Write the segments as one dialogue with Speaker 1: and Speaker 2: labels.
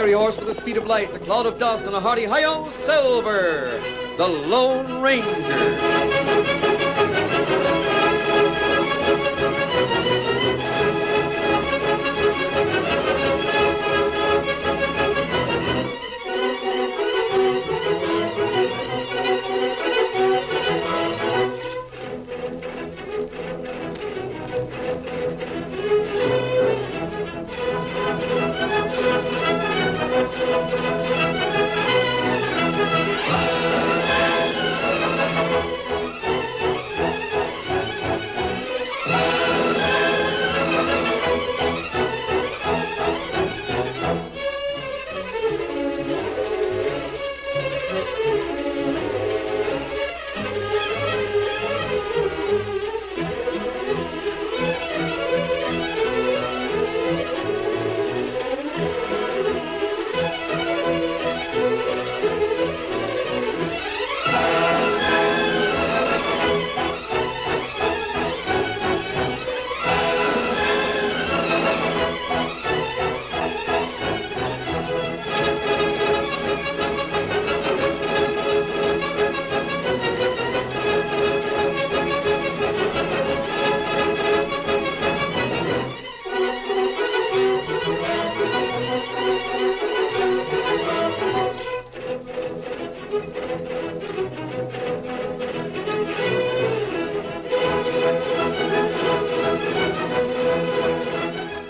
Speaker 1: fiery horse with the speed of light, a cloud of dust, and a hearty hi-yo, Silver, the Lone Ranger.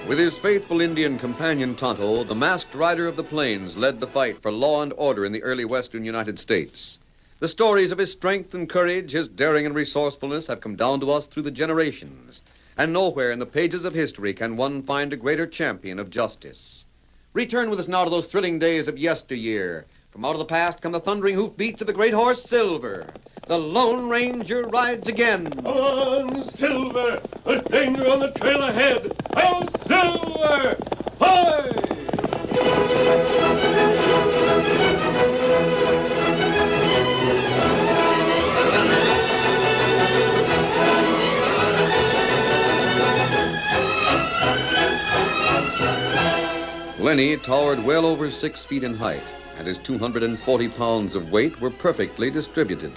Speaker 1: With his faithful Indian companion Tonto, the masked rider of the plains led the fight for law and order in the early western United States. The stories of his strength and courage, his daring and resourcefulness have come down to us through the generations. And nowhere in the pages of history can one find a greater champion of justice. Return with us now to those thrilling days of yesteryear. From out of the past come the thundering hoofbeats of the great horse Silver. The Lone Ranger rides again.
Speaker 2: Come on, Silver! There's danger on the trail ahead! Oh, Silver!
Speaker 1: Lennie towered well over 6 feet in height, and his 240 pounds of weight were perfectly distributed.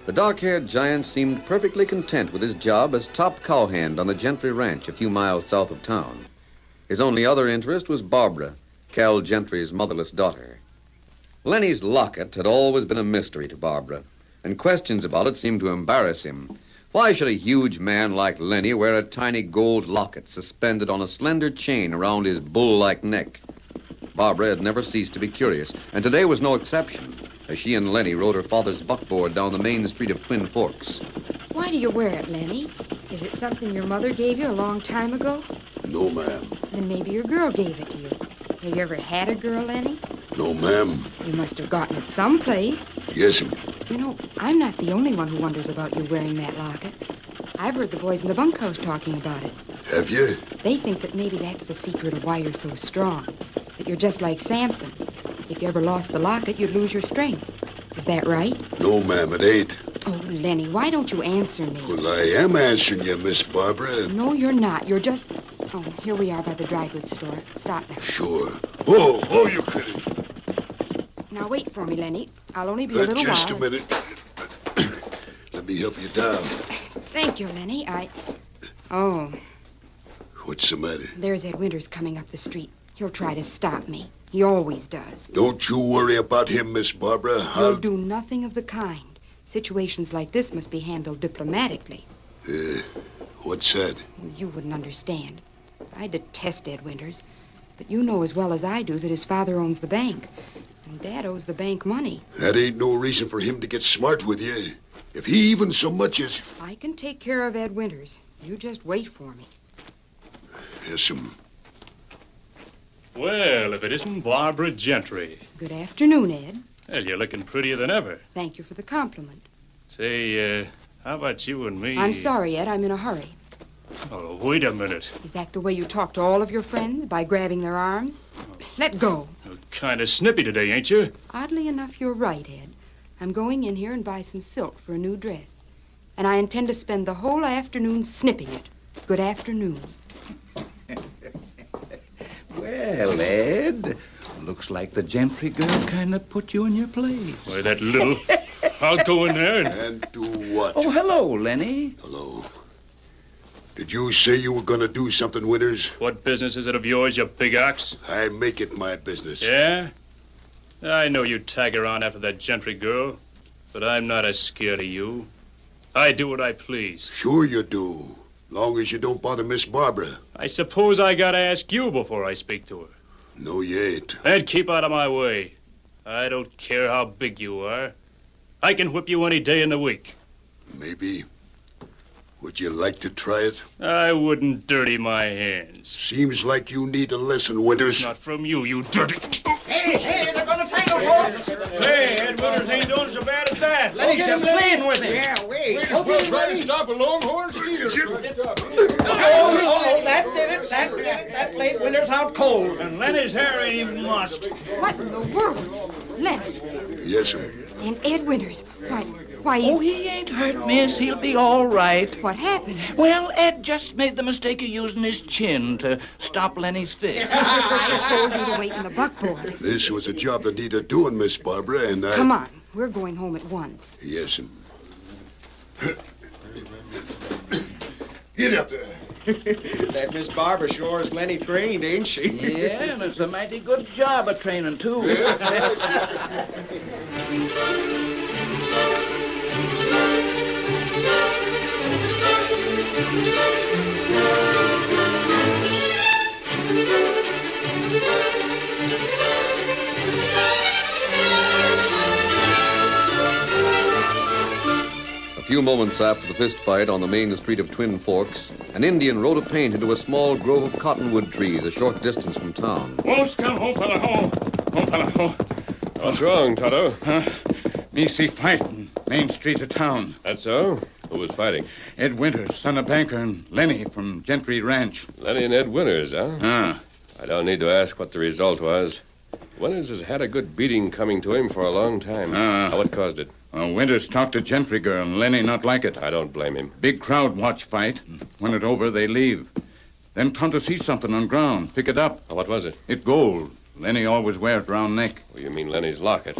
Speaker 1: The dark-haired giant seemed perfectly content with his job as top cowhand on the Gentry Ranch a few miles south of town. His only other interest was Barbara, Cal Gentry's motherless daughter. Lennie's locket had always been a mystery to Barbara, and questions about it seemed to embarrass him. Why should a huge man like Lennie wear a tiny gold locket suspended on a slender chain around his bull-like neck? Barbara had never ceased to be curious, and today was no exception, as she and Lennie rode her father's buckboard down the main street of Twin Forks.
Speaker 3: Why do you wear it, Lennie? Is it something your mother gave you a long time ago?
Speaker 4: No, ma'am.
Speaker 3: Then maybe your girl gave it to you. Have you ever had a girl, Lennie?
Speaker 4: No, ma'am.
Speaker 3: You must have gotten it someplace.
Speaker 4: Yes, ma'am.
Speaker 3: You know, I'm not the only one who wonders about you wearing that locket. I've heard the boys in the bunkhouse talking about it.
Speaker 4: Have you?
Speaker 3: They think that maybe that's the secret of why you're so strong. That you're just like Samson. If you ever lost the locket, you'd lose your strength. Is that right?
Speaker 4: No, ma'am, it ain't.
Speaker 3: Oh, Lennie, why don't you answer me?
Speaker 4: Well, I am answering you, Miss Barbara.
Speaker 3: No, you're not. You're just... Oh, here we are by the dry goods store. Stop now.
Speaker 4: Sure. Oh, you couldn't.
Speaker 3: Now, wait for me, Lennie. I'll only be a little
Speaker 4: just
Speaker 3: while.
Speaker 4: a minute. Let me help you down.
Speaker 3: Thank you, Lennie. Oh,
Speaker 4: What's the matter?
Speaker 3: there's Ed Winters coming up the street. He'll try to stop me. He always does.
Speaker 4: Don't you worry about him, Miss Barbara.
Speaker 3: He'll do nothing of the kind. Situations like this must be handled diplomatically.
Speaker 4: What's that?
Speaker 3: You wouldn't understand. I detest Ed Winters. But you know as well as I do that his father owns the bank. And Dad owes the bank money.
Speaker 4: That ain't no reason for him to get smart with you. If he even so much as...
Speaker 3: I can take care of Ed Winters. You just wait for me.
Speaker 4: Yes'm.
Speaker 2: Well, if it isn't Barbara Gentry.
Speaker 3: Good afternoon, Ed.
Speaker 2: Well, you're looking prettier than ever.
Speaker 3: Thank you for the compliment.
Speaker 2: Say, how about you and me?
Speaker 3: I'm sorry, Ed. I'm in a hurry.
Speaker 2: Oh, wait a minute.
Speaker 3: Is that the way you talk to all of your friends, by grabbing their arms? Let go.
Speaker 2: You're kind of snippy today, ain't you?
Speaker 3: Oddly enough, you're right, Ed. I'm going in here and buy some silk for a new dress. And I intend to spend the whole afternoon snipping it. Good afternoon.
Speaker 5: Well, Ed, Looks like the Gentry girl kind of put you in your place.
Speaker 2: Why, that little... I'll go in there and...
Speaker 4: And do what?
Speaker 5: Oh, hello, Lennie.
Speaker 4: Hello. Did you say you were going to do something, Winters?
Speaker 2: What business is it of yours, you big ox?
Speaker 4: I make it my business.
Speaker 2: Yeah? I know you tag around after that Gentry girl, but I'm not as scared of you. I do what I please.
Speaker 4: Sure you do. Long as you don't bother Miss Barbara.
Speaker 2: I suppose I gotta ask you before I speak to her.
Speaker 4: No, you ain't.
Speaker 2: And keep out of my way. I don't care how big you are. I can whip you any day in the week.
Speaker 4: Maybe. Would you like to try it?
Speaker 2: I wouldn't dirty my hands.
Speaker 4: Seems like you need a lesson, Winters.
Speaker 2: Not from you, you dirty...
Speaker 6: Hey, they're gonna tangle, folks.
Speaker 2: Say, Ed Winters ain't doing so bad as that.
Speaker 6: Lenny's just playing with him. Yeah, wait.
Speaker 7: Trying to stop a longhorn stealer.
Speaker 6: Oh, that did it. That laid Winters out cold.
Speaker 2: And Lenny's hair ain't even mussed.
Speaker 3: What in the world? Lenny
Speaker 4: Yes, sir.
Speaker 3: and Ed Winters. Why,
Speaker 5: Oh, he ain't hurt, miss. He'll be all right.
Speaker 3: what happened?
Speaker 5: Well, Ed just made the mistake of using his chin to stop Lenny's fist.
Speaker 3: I told you to wait in the buckboard.
Speaker 4: This was a job that needed doing, Miss Barbara, and I...
Speaker 3: Come on, we're going home at once.
Speaker 4: Yes, sir. Get up there.
Speaker 6: That Miss Barbara sure is Lenny trained, ain't she?
Speaker 5: Yeah, and it's a mighty good job of training, too.
Speaker 1: A few moments after the fist fight on the main street of Twin Forks, an Indian rode a paint into a small grove of cottonwood trees a short distance from town.
Speaker 2: Won't come home, fella, home. Home, fella, home.
Speaker 7: What's wrong, Tonto?
Speaker 5: Me see fighting, main street of town.
Speaker 7: That's so? Who was fighting?
Speaker 5: Ed Winters, son of banker, and Lenny from Gentry Ranch.
Speaker 7: Lennie and Ed Winters, huh?
Speaker 5: Ah.
Speaker 7: I don't need to ask what the result was. Winters has had a good beating coming to him for a long time. Now, what caused it?
Speaker 5: Winters talked to Gentry girl, and Lenny not like it.
Speaker 7: I don't blame him.
Speaker 5: Big crowd watch fight. When it over, they leave. Then Tonto see something on ground. Pick it up.
Speaker 7: What was it?
Speaker 5: It gold. Lenny always wear it round neck.
Speaker 7: Oh, you mean Lennie's locket.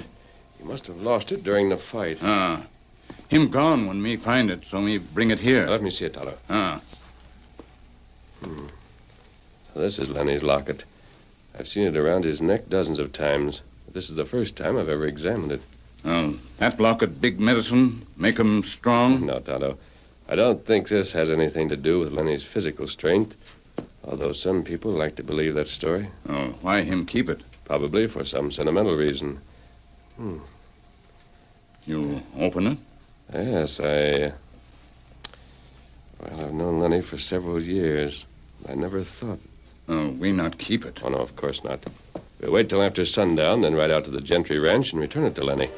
Speaker 7: He must have lost it during the fight.
Speaker 5: Ah. Him gone when me find it, so me bring it here.
Speaker 7: Let me see it, Tonto.
Speaker 5: Ah.
Speaker 7: This is Lennie's locket. I've seen it around his neck dozens of times. But this is the first time I've ever examined it.
Speaker 5: That locket big medicine? Make 'em strong?
Speaker 7: No, Tonto. I don't think this has anything to do with Lennie's physical strength, although some people like to believe that story.
Speaker 5: Oh, why him keep it?
Speaker 7: Probably for some sentimental reason.
Speaker 5: You open it?
Speaker 7: Yes, Well, I've known Lennie for several years. I never thought...
Speaker 5: Oh, we not keep it.
Speaker 7: Oh, no, of course not. We'll wait till after sundown, then ride out to the Gentry Ranch and return it to Lennie.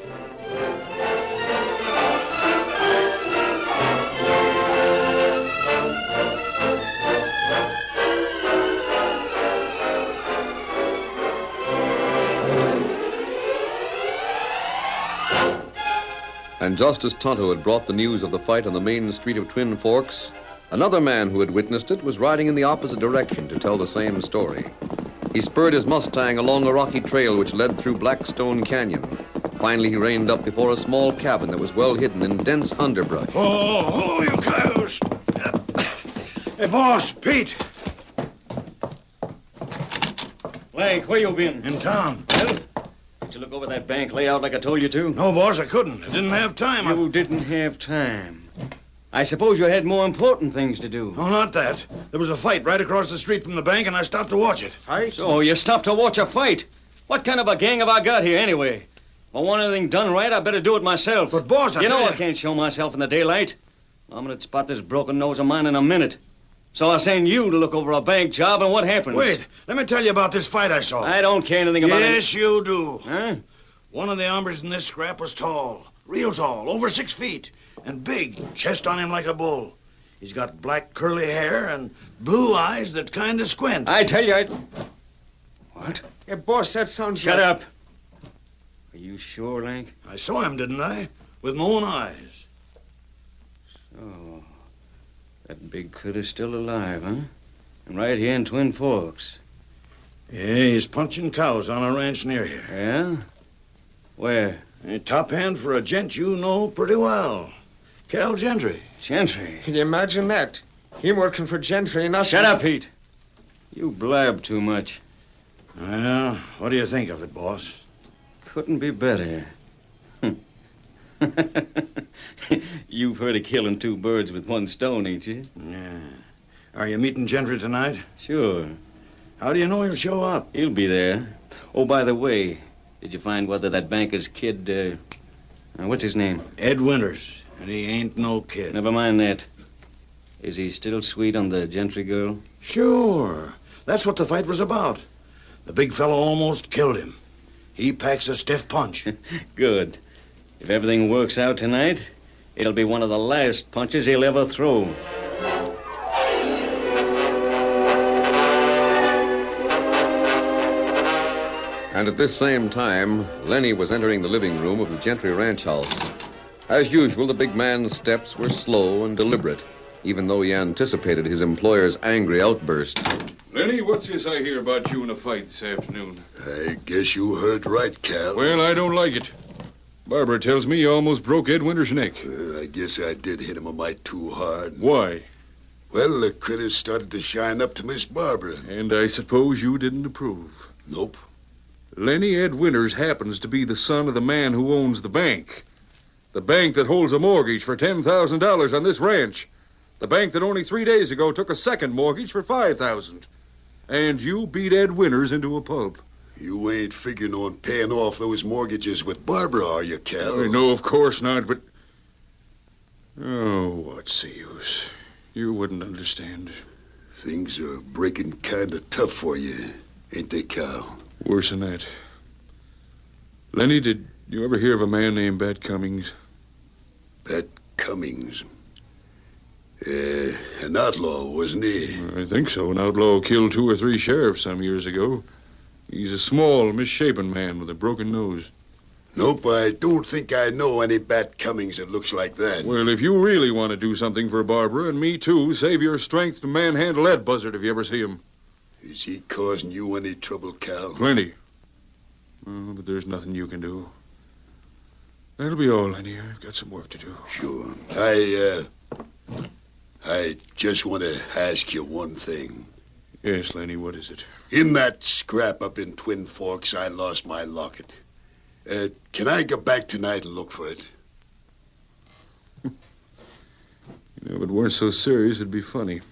Speaker 1: And just as Tonto had brought the news of the fight on the main street of Twin Forks, another man who had witnessed it was riding in the opposite direction to tell the same story. He spurred his Mustang along a rocky trail which led through Blackstone Canyon. Finally, he reined up before a small cabin that was well hidden in dense underbrush.
Speaker 6: Oh, you coyotes. Hey, boss, Pete.
Speaker 8: Blake, where you been?
Speaker 6: In town.
Speaker 8: Well, did you look over that bank layout like I told you to?
Speaker 6: No, boss, I couldn't. I didn't have time.
Speaker 8: You didn't have time. I suppose you had more important things to do.
Speaker 6: No, not that. There was a fight right across the street from the bank, and I stopped to watch it.
Speaker 8: Fight? So you stopped to watch a fight? What kind of a gang have I got here, anyway? If I want anything done right, I better do it myself.
Speaker 6: But, boss,
Speaker 8: You know I can't show myself in the daylight. I'm going to spot this broken nose of mine in a minute. So I send you to look over a bank job, and what happened?
Speaker 6: Wait, let me tell you about this fight I saw.
Speaker 8: I don't care anything about it.
Speaker 6: Yes, you do.
Speaker 8: Huh?
Speaker 6: One of the hombres in this scrap was tall, real tall, over 6 feet, and big, chest on him like a bull. He's got black curly hair and blue eyes that kind of squint.
Speaker 8: I tell you, What?
Speaker 6: Hey, boss, that sounds...
Speaker 8: Shut up. Are you sure, Lank?
Speaker 6: I saw him, didn't I? With my own eyes.
Speaker 8: So, that big critter's still alive, huh? And right here in Twin Forks.
Speaker 6: Yeah, he's punching cows on a ranch near here.
Speaker 8: Yeah? Where?
Speaker 6: A top hand for a gent you know pretty well. Cal Gentry.
Speaker 8: Gentry.
Speaker 9: Can you imagine that? Him working for Gentry and us...
Speaker 8: Shut up, Pete. You blab too much.
Speaker 6: Well, what do you think of it, boss?
Speaker 8: Couldn't be better. You've heard of killing two birds with one stone, ain't you?
Speaker 6: Yeah. Are you meeting Gentry tonight?
Speaker 8: Sure.
Speaker 6: How do you know he'll show up?
Speaker 8: He'll be there. Oh, by the way, did you find whether that banker's kid, what's his name?
Speaker 6: Ed Winters. And he ain't no kid.
Speaker 8: Never mind that. Is he still sweet on the Gentry girl?
Speaker 6: Sure. That's what the fight was about. The big fellow almost killed him. He packs a stiff punch.
Speaker 8: Good. If everything works out tonight, it'll be one of the last punches he'll ever throw.
Speaker 1: And at this same time, Lennie was entering the living room of the Gentry ranch house. As usual, the big man's steps were slow and deliberate, even though he anticipated his employer's angry outburst.
Speaker 5: Lennie, what's this I hear about you in a fight this afternoon?
Speaker 4: I guess you heard right, Cal.
Speaker 5: Well, I don't like it. Barbara tells me you almost broke Ed Winter's neck.
Speaker 4: I guess I did hit him a mite too hard.
Speaker 5: Why?
Speaker 4: Well, the critters started to shine up to Miss Barbara.
Speaker 5: And I suppose you didn't approve.
Speaker 4: Nope.
Speaker 5: Lennie, Ed Winters happens to be the son of the man who owns the bank. The bank that holds a mortgage for $10,000 on this ranch. The bank that only 3 days ago took a second mortgage for $5,000. And you beat Ed Winters into a pulp.
Speaker 4: You ain't figuring on paying off those mortgages with Barbara, are you, Cal?
Speaker 5: No, of course not, but... Oh, what's the use? You wouldn't understand.
Speaker 4: Things are breaking kind of tough for you, ain't they, Cal?
Speaker 5: Worse than that. Lennie, did you ever hear of a man named Bat Cummings?
Speaker 4: Pat Cummings. An outlaw, wasn't he?
Speaker 5: I think so. An outlaw killed 2 or 3 sheriffs some years ago. He's a small, misshapen man with a broken nose.
Speaker 4: Nope, I don't think I know any Bat Cummings that looks like that.
Speaker 5: Well, if you really want to do something for Barbara, and me too, save your strength to manhandle that buzzard if you ever see him.
Speaker 4: Is he causing you any trouble, Cal?
Speaker 5: Plenty. Oh, but there's nothing you can do. That'll be all, Lennie. I've got some work to do.
Speaker 4: Sure. I just want to ask you one thing.
Speaker 5: Yes, Lennie, what is it?
Speaker 4: In that scrap up in Twin Forks, I lost my locket. Can I go back tonight and look for it?
Speaker 5: If it weren't so serious, it'd be funny.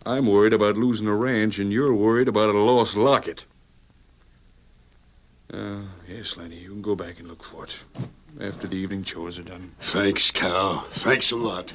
Speaker 5: I'm worried about losing a ranch, and you're worried about a lost locket. Yes, Lennie, you can go back and look for it after the evening chores are done.
Speaker 4: Thanks, Cal. Thanks a lot.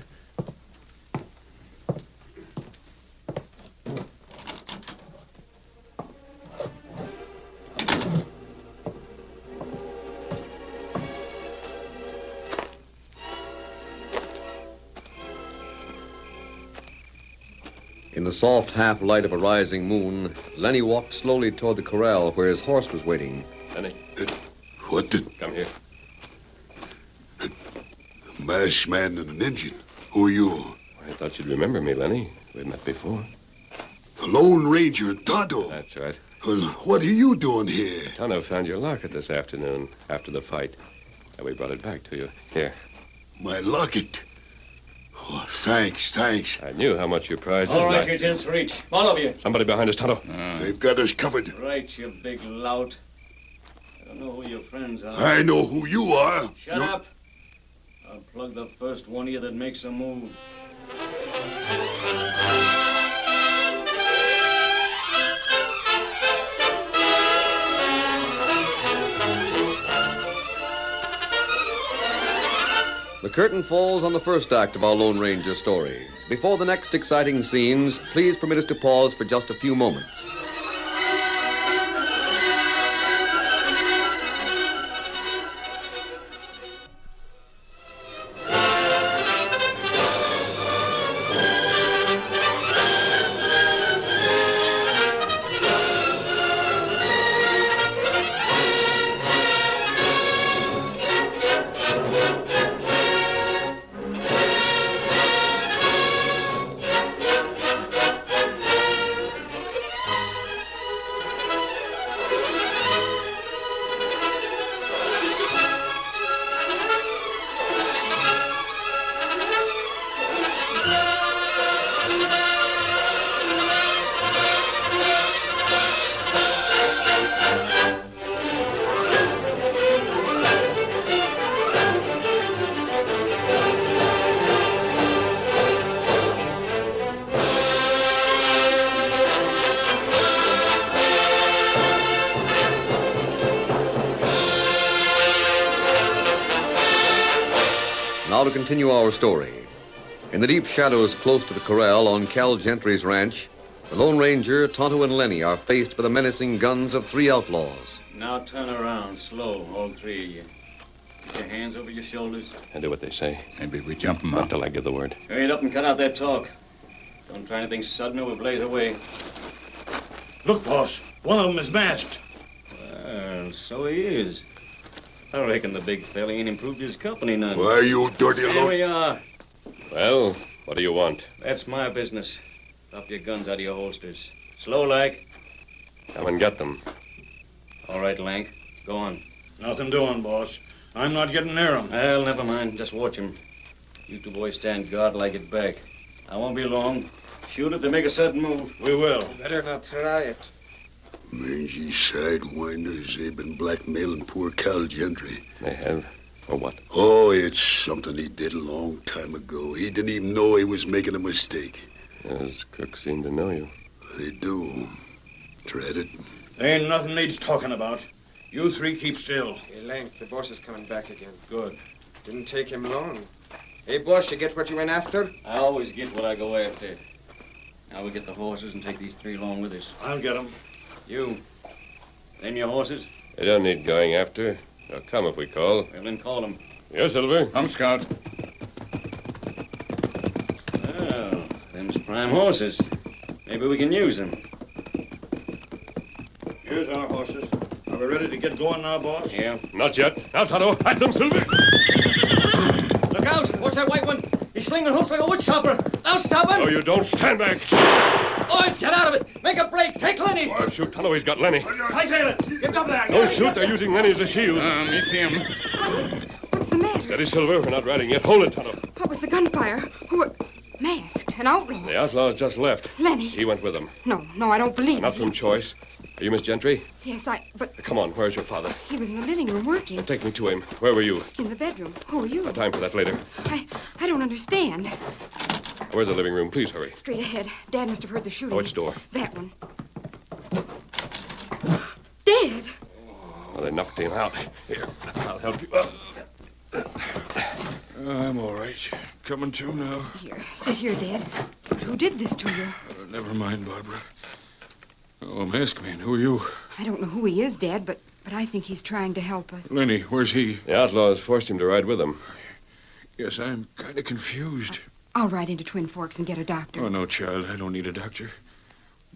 Speaker 1: In the soft half-light of a rising moon, Lennie walked slowly toward the corral where his horse was waiting.
Speaker 7: Lennie,
Speaker 4: What the...
Speaker 7: come here.
Speaker 4: A masked man and an Indian. Who are you?
Speaker 7: I thought you'd remember me, Lennie. We've met before.
Speaker 4: The Lone Ranger and Tonto.
Speaker 7: That's right.
Speaker 4: Well, what are you doing here?
Speaker 7: Tonto found your locket this afternoon after the fight. And we brought it back to you. Here.
Speaker 4: My locket. Oh, thanks.
Speaker 7: I knew how much you prized it.
Speaker 8: All right, you gents, reach. All of you.
Speaker 7: Somebody behind us, Tonto.
Speaker 4: They've got us covered.
Speaker 8: Right, you big lout. I don't know who your friends are.
Speaker 4: I know who you are.
Speaker 8: Shut up. I'll plug the first one of you that makes a move.
Speaker 1: The curtain falls on the first act of our Lone Ranger story. Before the next exciting scenes, please permit us to pause for just a few moments. Now to continue our story. In the deep shadows close to the corral on Cal Gentry's ranch, the Lone Ranger, Tonto, and Lennie are faced by the menacing guns of three outlaws.
Speaker 8: Now turn around, slow, all three of you. Get your hands over your shoulders.
Speaker 7: And do what they say.
Speaker 2: Maybe we jump them
Speaker 7: Not
Speaker 2: up.
Speaker 7: till I give the word.
Speaker 8: Hurry it up and cut out that talk. Don't try anything sudden or we'll blaze away.
Speaker 6: Look, boss. One of them is masked.
Speaker 8: Well, so he is. I reckon the big fella ain't improved his company none.
Speaker 4: Why, you dirty
Speaker 8: There we are.
Speaker 7: Well, what do you want?
Speaker 8: That's my business. Drop your guns out of your holsters. Slow like.
Speaker 7: Come and get them.
Speaker 8: All right, Lank. Go on.
Speaker 6: Nothing doing, boss. I'm not getting near him.
Speaker 8: Well, never mind. Just watch him. You two boys stand guard till I get back. I won't be long. Shoot if they make a sudden move.
Speaker 6: We will.
Speaker 9: Better not try it.
Speaker 4: Mangy sidewinders, they've been blackmailing poor Cal Gentry.
Speaker 7: They have. For what?
Speaker 4: Oh, it's something he did a long time ago. He didn't even know he was making a mistake.
Speaker 7: Those crooks seem to know you.
Speaker 4: They do. Dread it.
Speaker 6: There ain't nothing needs talking about. You three keep still.
Speaker 9: Hey, Lank, the boss is coming back again.
Speaker 6: Good.
Speaker 9: Didn't take him long. Hey, boss, you get what you went after?
Speaker 8: I always get what I go after. Now we'll get the horses and take these three along with us.
Speaker 6: I'll get them.
Speaker 8: You. Name your horses.
Speaker 7: They don't need going after. They'll come if we call.
Speaker 8: Well, then call them.
Speaker 7: Yes, Silver?
Speaker 2: I'm Scout.
Speaker 8: Well, them's prime horses. Maybe we can use them.
Speaker 6: Here's our horses. Are we ready to get going now, boss?
Speaker 8: Yeah.
Speaker 7: Not yet. Now, Tonto, at them, Silver.
Speaker 8: Look out! Watch that white one. He's slinging hoofs like a wood chopper. Now stop him!
Speaker 7: No, you don't. Stand back.
Speaker 8: Boys, get out of it! Make a break! Take Lennie!
Speaker 7: Don't shoot, Tonto. He's got Lennie.
Speaker 6: Hightail it! Get up there!
Speaker 7: Don't shoot. They're using Lennie as a shield.
Speaker 2: Me see him.
Speaker 3: What's the matter?
Speaker 7: Steady, Silver. We're not riding yet. Hold it, Tonto.
Speaker 3: What was the gunfire? Who were... Masked? An outlaw?
Speaker 7: The outlaws just left.
Speaker 3: Lennie.
Speaker 7: He went with them.
Speaker 3: No, I don't believe
Speaker 7: Not
Speaker 3: it.
Speaker 7: from choice. Are you Miss Gentry?
Speaker 3: Yes, but
Speaker 7: Come on. Where's your father?
Speaker 3: he was in the living room working.
Speaker 7: Take me to him. Where were you?
Speaker 3: In the bedroom. Who are you?
Speaker 7: No time for that later.
Speaker 3: I don't understand.
Speaker 7: Where's the living room? Please hurry.
Speaker 3: Straight ahead. Dad must have heard the shooting.
Speaker 7: Which door?
Speaker 3: That one. Dad!
Speaker 7: Well, they knocked him out. Here, I'll help you.
Speaker 5: I'm all right. Coming to now.
Speaker 3: Here, sit here, Dad. Who did this to you?
Speaker 5: Never mind, Barbara. Oh, masked man, who are you?
Speaker 3: I don't know who he is, Dad, but I think he's trying to help us.
Speaker 5: Lennie, where's he?
Speaker 7: The outlaws forced him to ride with them.
Speaker 5: Yes, I'm kind of confused.
Speaker 3: I'll ride into Twin Forks and get a doctor.
Speaker 5: Oh, no, child, I don't need a doctor.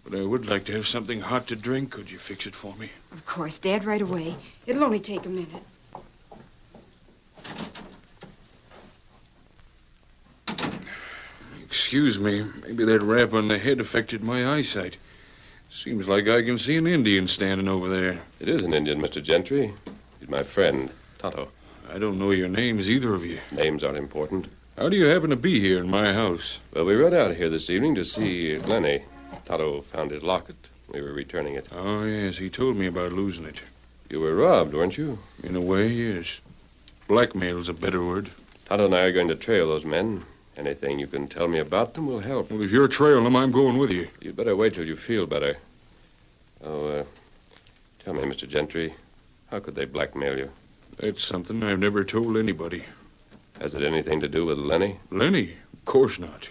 Speaker 5: But I would like to have something hot to drink. Could you fix it for me?
Speaker 3: Of course, Dad, right away. It'll only take a minute.
Speaker 5: Excuse me. Maybe that rap on the head affected my eyesight. Seems like I can see an Indian standing over there.
Speaker 7: It is an Indian, Mr. Gentry. He's my friend, Tonto.
Speaker 5: I don't know your names, either of you.
Speaker 7: Names aren't important.
Speaker 5: How do you happen to be here in my house?
Speaker 7: Well, we rode out here this evening to see Lennie. Tonto found his locket. We were returning it.
Speaker 5: Oh, yes, he told me about losing it.
Speaker 7: You were robbed, weren't you?
Speaker 5: In a way, yes. Blackmail's a better word.
Speaker 7: Tonto and I are going to trail those men. Anything you can tell me about them will help.
Speaker 5: Well, if you're trailing them, I'm going with you.
Speaker 7: You'd better wait till you feel better. Oh, tell me, Mr. Gentry, how could they blackmail you?
Speaker 5: That's something I've never told anybody.
Speaker 7: Has it anything to do with Lennie?
Speaker 5: Lennie? Of course not.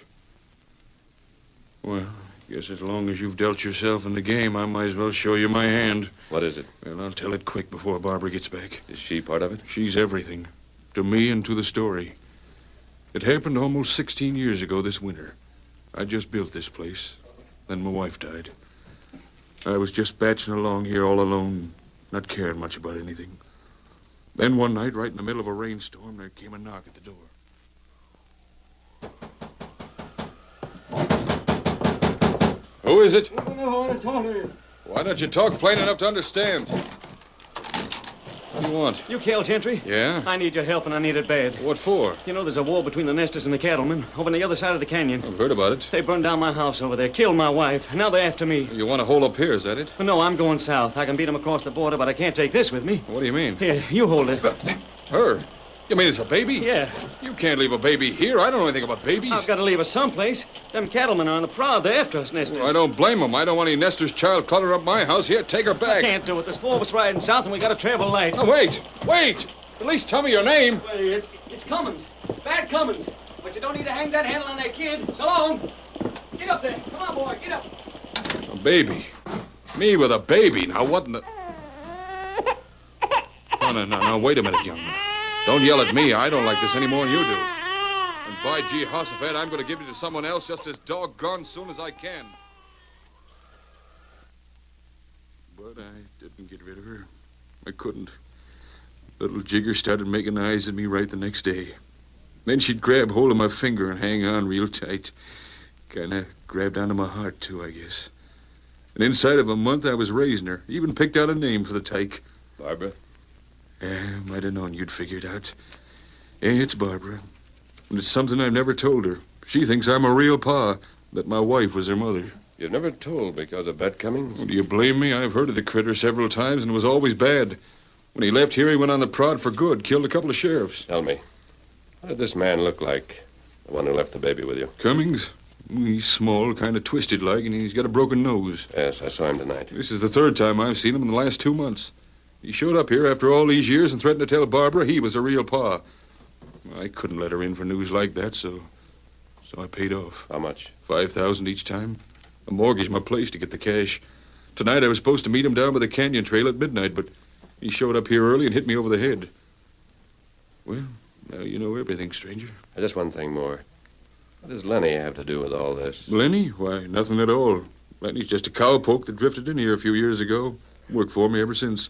Speaker 5: Well, guess as long as you've dealt yourself in the game, I might as well show you my hand.
Speaker 7: What is it?
Speaker 5: Well, I'll tell it quick before Barbara gets back.
Speaker 7: Is she part of it?
Speaker 5: She's everything. To me and to the story. It happened almost 16 years ago this winter. I just built this place. Then my wife died. I was just batching along here all alone, not caring much about anything. Then one night, right in the middle of a rainstorm, there came a knock at the door. Who is it? Why don't you talk plain enough to understand? What do you want?
Speaker 8: You Cal Gentry?
Speaker 5: Yeah?
Speaker 8: I need your help, and I need it bad.
Speaker 5: What for?
Speaker 8: You know, there's a war between the Nesters and the cattlemen over on the other side of the canyon.
Speaker 5: I've heard about it.
Speaker 8: They burned down my house over there, killed my wife. Now they're after me.
Speaker 5: You want to hold up here, is that it?
Speaker 8: No, I'm going south. I can beat them across the border, but I can't take this with me.
Speaker 5: What do you mean?
Speaker 8: Here, you hold it.
Speaker 5: Her? You mean it's a baby?
Speaker 8: Yeah.
Speaker 5: You can't leave a baby here. I don't know anything about babies.
Speaker 8: I've got to leave her someplace. Them cattlemen are on the prowl. They're after us, Nesters.
Speaker 5: Well, I don't blame them. I don't want any Nestor's child clutter up my house. Here, take her
Speaker 8: I
Speaker 5: back.
Speaker 8: can't do it. There's four of us riding south, and we got to travel light.
Speaker 5: Oh, wait. Wait. At least tell me your name.
Speaker 8: Well, it's Cummins. Bad Cummins. But you don't need to hang that handle on that kid. So long. Get up there. Come on, boy. Get up.
Speaker 5: A baby. Me with a baby. Now, what in the... No, wait a minute, young man. Don't yell at me. I don't like this any more than you do. And by G. Hossafed, I'm going to give you to someone else just as doggone soon as I can. But I didn't get rid of her. I couldn't. Little Jigger started making eyes at me right the next day. Then she'd grab hold of my finger and hang on real tight. Kind of grabbed onto my heart, too, I guess. And inside of a month, I was raising her. Even picked out a name for the tyke.
Speaker 7: Barbara?
Speaker 5: Might have known you'd figure it out. It's Barbara. And it's something I've never told her. She thinks I'm a real pa, that my wife was her mother.
Speaker 7: You've never told because of Bet Cummings?
Speaker 5: Well, do you blame me? I've heard of the critter several times, and it was always bad. When he left here, he went on the prod for good, killed a couple of sheriffs.
Speaker 7: Tell me, what did this man look like, the one who left the baby with you?
Speaker 5: Cummings? He's small, kind of twisted-like, and he's got a broken nose.
Speaker 7: Yes, I saw him tonight.
Speaker 5: This is the third time I've seen him in the last 2 months. He showed up here after all these years and threatened to tell Barbara he was a real pa. I couldn't let her in for news like that, so I paid off.
Speaker 7: How much?
Speaker 5: $5,000 each time. I mortgaged my place to get the cash. Tonight I was supposed to meet him down by the canyon trail at midnight, but he showed up here early and hit me over the head. Well, now you know everything, stranger.
Speaker 7: Just one thing more. What does Lennie have to do with all this?
Speaker 5: Lennie? Why, nothing at all. Lennie's just a cowpoke that drifted in here a few years ago. Worked for me ever since.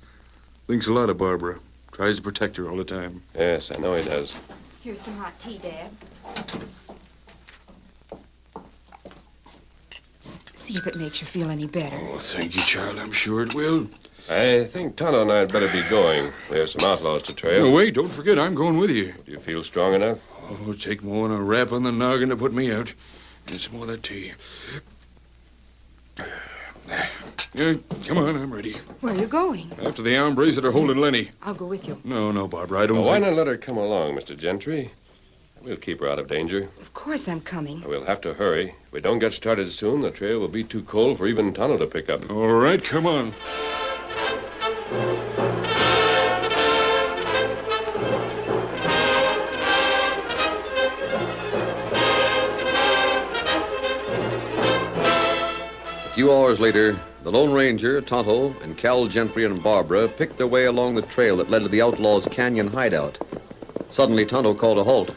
Speaker 5: Thinks a lot of Barbara. Tries to protect her all the time.
Speaker 7: Yes, I know he does.
Speaker 3: Here's some hot tea, Dad. See if it makes you feel any better.
Speaker 5: Oh, thank you, child. I'm sure it will.
Speaker 7: I think Tonto and I'd better be going. We have some outlaws to trail.
Speaker 5: No, wait, don't forget, I'm going with you.
Speaker 7: Do you feel strong enough?
Speaker 5: Oh, it'll take more than a rap on the noggin to put me out. And some more of that tea. Come on, I'm ready.
Speaker 3: Where are you going?
Speaker 5: After the hombres that are holding Lennie.
Speaker 3: I'll go with you.
Speaker 5: No, Barbara, I don't
Speaker 7: Well, why
Speaker 5: think...
Speaker 7: not let her come along, Mr. Gentry? We'll keep her out of danger.
Speaker 3: Of course I'm coming.
Speaker 7: We'll have to hurry. If we don't get started soon, the trail will be too cold for even Tonto to pick up.
Speaker 5: All right, come on.
Speaker 1: A few hours later, the Lone Ranger, Tonto, and Cal Gentry and Barbara picked their way along the trail that led to the outlaws' canyon hideout. Suddenly, Tonto called a halt.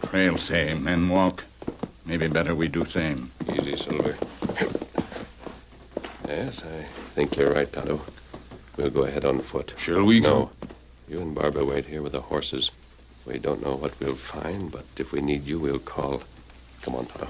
Speaker 10: Trail say, men walk. Maybe better we do same.
Speaker 7: Easy, Silver. Yes, I think you're right, Tonto. We'll go ahead on foot.
Speaker 5: Shall we
Speaker 7: go? No. You and Barbara wait here with the horses. We don't know what we'll find, but if we need you, we'll call. Come on, Tonto.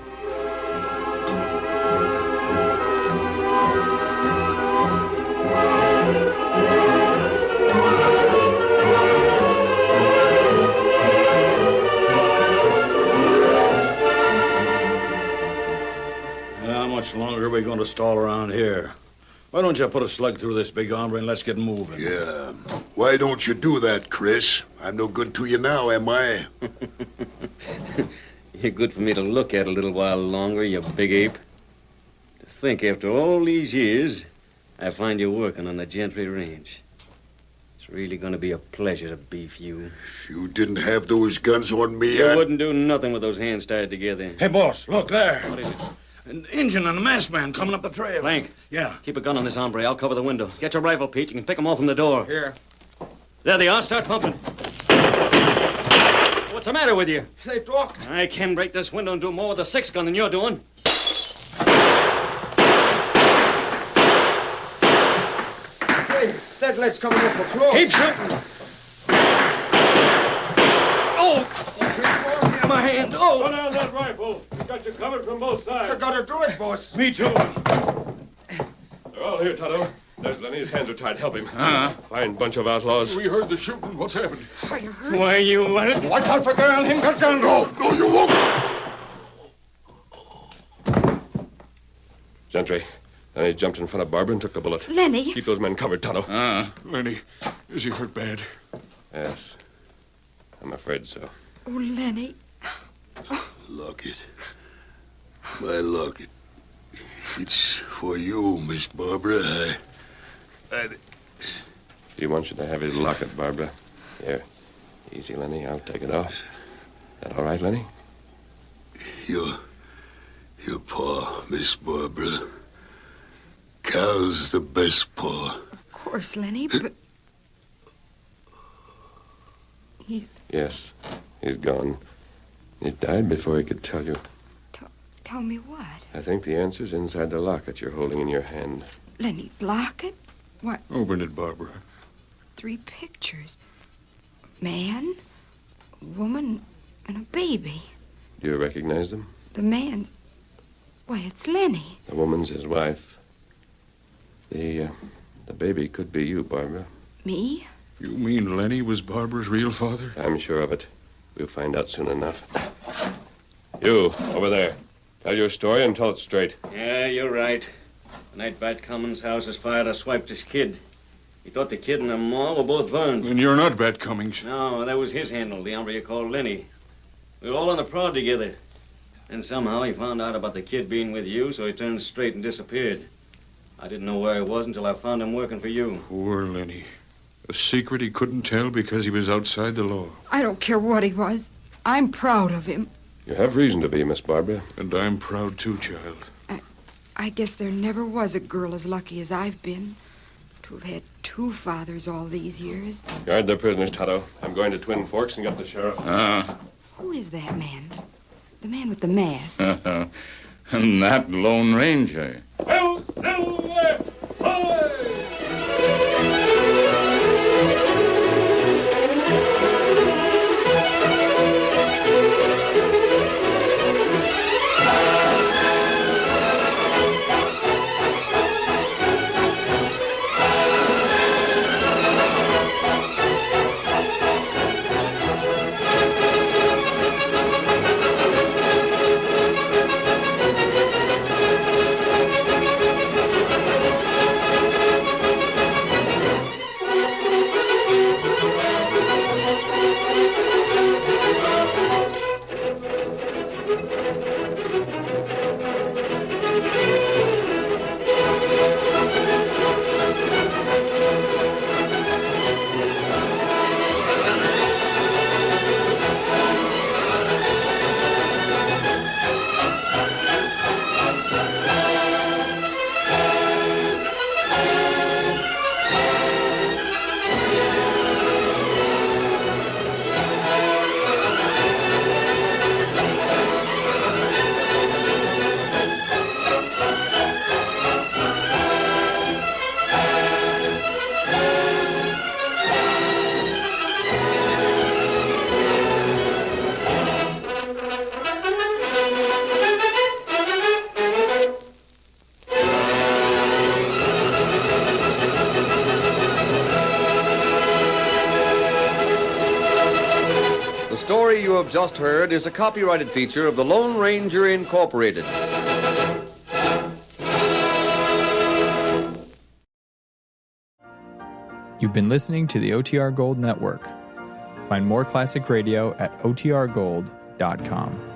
Speaker 6: How much longer are we going to stall around here? Why don't you put a slug through this big hombre and let's get moving?
Speaker 4: Yeah. Why don't you do that, Chris? I'm no good to you now, am I?
Speaker 8: You're good for me to look at a little while longer, you big ape. To think, after all these years, I find you working on the Gentry Ranch. It's really going to be a pleasure to beef you.
Speaker 4: If you didn't have those guns on me,
Speaker 8: You wouldn't do nothing with those hands tied together.
Speaker 6: Hey, boss, look there.
Speaker 8: What is it?
Speaker 6: An Injun and a masked man coming up the trail.
Speaker 8: Plank.
Speaker 6: Yeah.
Speaker 8: Keep a gun on this hombre. I'll cover the window. Get your rifle, Pete. You can pick him off from the door.
Speaker 9: Here.
Speaker 8: There they are. Start pumping. What's the matter with you?
Speaker 9: They talk.
Speaker 8: I can break this window and do more with a 6-gun than you're doing.
Speaker 9: Hey, that lead's coming up for close.
Speaker 8: Keep shooting. Oh! My hand. Oh!
Speaker 2: Put down that rifle. We've got you covered from both
Speaker 9: I
Speaker 2: sides.
Speaker 9: gotta do it, boss.
Speaker 6: Me too.
Speaker 7: They're all here, Tonto. There's Lennie. His hands are tied. Help him. Fine bunch of outlaws.
Speaker 5: We heard the shooting. What's happened?
Speaker 3: Are you hurt?
Speaker 8: Why, you...
Speaker 6: Watch out for girl. Him got gun.
Speaker 4: No, you won't.
Speaker 7: Gentry. Then he jumped in front of Barbara and took the bullet.
Speaker 3: Lennie.
Speaker 7: Keep those men covered, Tonto.
Speaker 5: Lennie, is he hurt bad?
Speaker 7: Yes. I'm afraid so.
Speaker 3: Oh, Lennie.
Speaker 4: Locket. My locket. It's for you, Miss Barbara.
Speaker 7: He wants you to have his locket, Barbara. Here. Easy, Lenny. I'll take it off. That all right, Lenny?
Speaker 4: Your paw, Miss Barbara. Cal's the best paw.
Speaker 3: Of course, Lennie, but...
Speaker 7: Yes, he's gone. He died before he could tell you.
Speaker 3: Tell me what?
Speaker 7: I think the answer's inside the locket you're holding in your hand.
Speaker 3: Lennie, Locket? What?
Speaker 5: Open it, Barbara.
Speaker 3: 3 pictures. A man, a woman, and a baby.
Speaker 7: Do you recognize them?
Speaker 3: The man's... Why, it's Lennie.
Speaker 7: The woman's his wife. The baby could be you, Barbara.
Speaker 3: Me?
Speaker 5: You mean Lennie was Barbara's real father?
Speaker 7: I'm sure of it. We'll find out soon enough. You, over there. Tell your story and tell it straight.
Speaker 8: Yeah, you're right. The night Bat Cummins' house was fired, I swiped his kid. He thought the kid and the ma were both burned.
Speaker 5: And you're not Bat Cummings.
Speaker 8: No, that was his handle, the hombre you called Lennie. We were all on the prod together. And somehow he found out about the kid being with you, so he turned straight and disappeared. I didn't know where he was until I found him working for you.
Speaker 5: Poor Lennie. A secret he couldn't tell because he was outside the law.
Speaker 3: I don't care what he was. I'm proud of him.
Speaker 7: You have reason to be, Miss Barbara.
Speaker 5: And I'm proud too, child.
Speaker 3: I guess there never was a girl as lucky as I've been to have had 2 fathers all these years.
Speaker 7: Guard the prisoners, Toto. I'm going to Twin Forks and get the sheriff.
Speaker 3: Who is that man? The man with the mask.
Speaker 10: And that Lone Ranger.
Speaker 1: The story you have just heard is a copyrighted feature of the Lone Ranger Incorporated.
Speaker 11: You've been listening to the OTR Gold Network. Find more classic radio at otrgold.com.